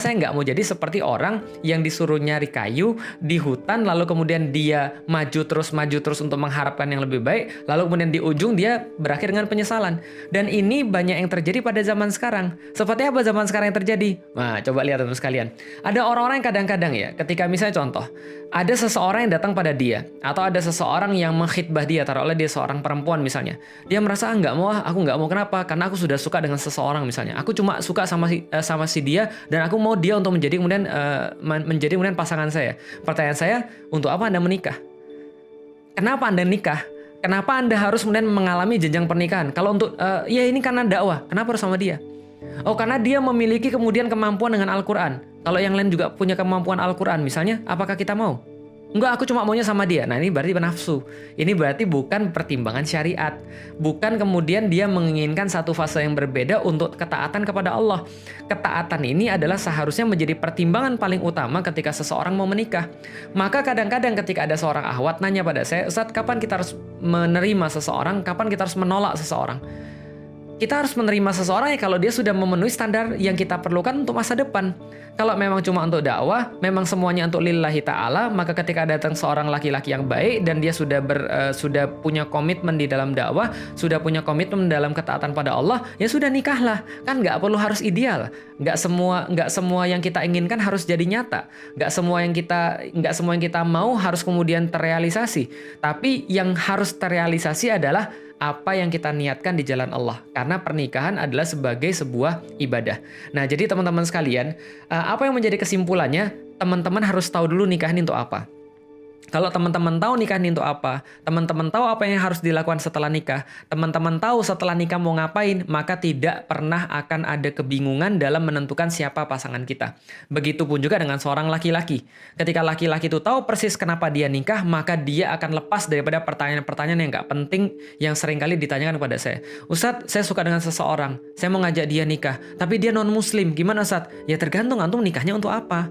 Saya nggak mau jadi seperti orang yang disuruh nyari kayu di hutan, lalu kemudian dia maju terus untuk mengharapkan yang lebih baik, lalu kemudian di ujung dia berakhir dengan penyesalan. Dan ini banyak yang terjadi pada zaman sekarang. Seperti apa zaman sekarang yang terjadi? Nah, coba lihat teman sekalian. Ada orang-orang yang kadang-kadang ya, ketika misalnya contoh, ada seseorang yang datang pada dia, atau ada seseorang yang mengkhidbah dia, taruhlah dia seorang perempuan misalnya. Dia merasa, nggak mau, aku nggak mau, kenapa? Karena aku sudah suka dengan seseorang misalnya. Aku cuma suka sama si dia, dan aku mau dia untuk menjadi kemudian pasangan saya. Pertanyaan saya, untuk apa Anda menikah? Kenapa Anda nikah? Kenapa Anda harus kemudian mengalami jenjang pernikahan? Kalau untuk ya ini karena dakwah, kenapa harus sama dia? Oh, karena dia memiliki kemudian kemampuan dengan Al-Quran. Kalau yang lain juga punya kemampuan Al-Quran misalnya, apakah kita mau? Enggak, aku cuma maunya sama dia. Nah, ini berarti nafsu. Ini berarti bukan pertimbangan syariat. Bukan kemudian dia menginginkan satu fase yang berbeda untuk ketaatan kepada Allah. Ketaatan ini adalah seharusnya menjadi pertimbangan paling utama ketika seseorang mau menikah. Maka kadang-kadang ketika ada seorang akhwat nanya pada saya, Ustaz, kapan kita harus menerima seseorang? Kapan kita harus menolak seseorang? Kita harus menerima seseorang ya kalau dia sudah memenuhi standar yang kita perlukan untuk masa depan. Kalau memang cuma untuk dakwah, memang semuanya untuk lillahi ta'ala, maka ketika datang seorang laki-laki yang baik dan dia sudah punya komitmen di dalam dakwah, sudah punya komitmen dalam ketaatan pada Allah, ya sudah nikahlah. Kan nggak perlu harus ideal. Nggak semua yang kita inginkan harus jadi nyata. Nggak semua yang kita mau harus kemudian terrealisasi. Tapi yang harus terrealisasi adalah apa yang kita niatkan di jalan Allah. Karena pernikahan adalah sebagai sebuah ibadah. Nah, jadi teman-teman sekalian, apa yang menjadi kesimpulannya? Teman-teman harus tahu dulu nikah ini untuk apa. Kalau teman-teman tahu nikah ini untuk apa, teman-teman tahu apa yang harus dilakukan setelah nikah, teman-teman tahu setelah nikah mau ngapain, maka tidak pernah akan ada kebingungan dalam menentukan siapa pasangan kita. Begitupun juga dengan seorang laki-laki. Ketika laki-laki itu tahu persis kenapa dia nikah, maka dia akan lepas daripada pertanyaan-pertanyaan yang nggak penting yang seringkali ditanyakan kepada saya. Ustadz, saya suka dengan seseorang, saya mau ngajak dia nikah, tapi dia non-muslim, gimana Ustadz? Ya tergantung antum nikahnya untuk apa.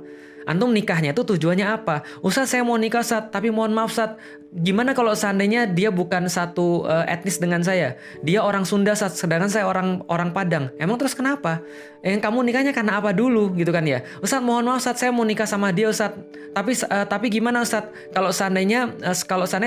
Antum nikahnya itu tujuannya apa? Ustadz, saya mau nikah, Ustadz, tapi mohon maaf, Ustadz, gimana kalau seandainya dia bukan satu etnis dengan saya? Dia orang Sunda, Ustadz, sedangkan saya orang Padang. Emang terus kenapa? Kamu nikahnya karena apa dulu gitu kan ya? Ustadz, mohon maaf, Ustadz, saya mau nikah sama dia, Ustadz. Tapi gimana, Ustadz? Kalau seandainya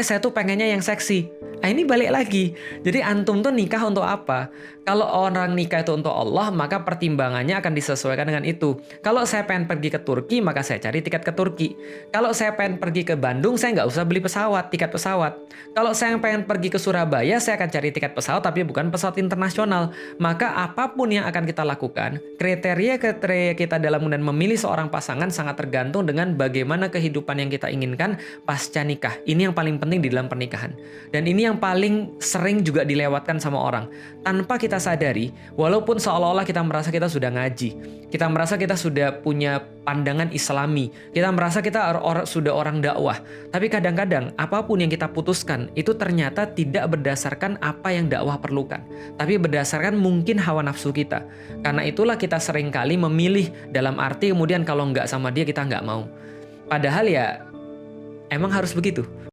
saya tuh pengennya yang seksi. Nah, ini balik lagi. Jadi antum tuh nikah untuk apa? Kalau orang nikah itu untuk Allah, maka pertimbangannya akan disesuaikan dengan itu. Kalau saya pengen pergi ke Turki, maka saya cari tiket ke Turki. Kalau saya pengen pergi ke Bandung, saya nggak usah beli tiket pesawat. Kalau saya pengen pergi ke Surabaya, saya akan cari tiket pesawat, tapi bukan pesawat internasional. Maka apapun yang akan kita lakukan, kriteria kita dalam dan memilih seorang pasangan sangat tergantung dengan bagaimana kehidupan yang kita inginkan pasca nikah. Ini yang paling penting di dalam pernikahan. Dan ini yang paling sering juga dilewatkan sama orang. Tanpa kita sadari, walaupun seolah-olah kita merasa kita sudah ngaji, kita merasa kita sudah punya pandangan islami, kita merasa kita sudah orang dakwah, tapi kadang-kadang apapun yang kita putuskan itu ternyata tidak berdasarkan apa yang dakwah perlukan, tapi berdasarkan mungkin hawa nafsu kita. Karena itulah kita seringkali memilih dalam arti kemudian kalau nggak sama dia kita nggak mau. Padahal ya emang harus begitu.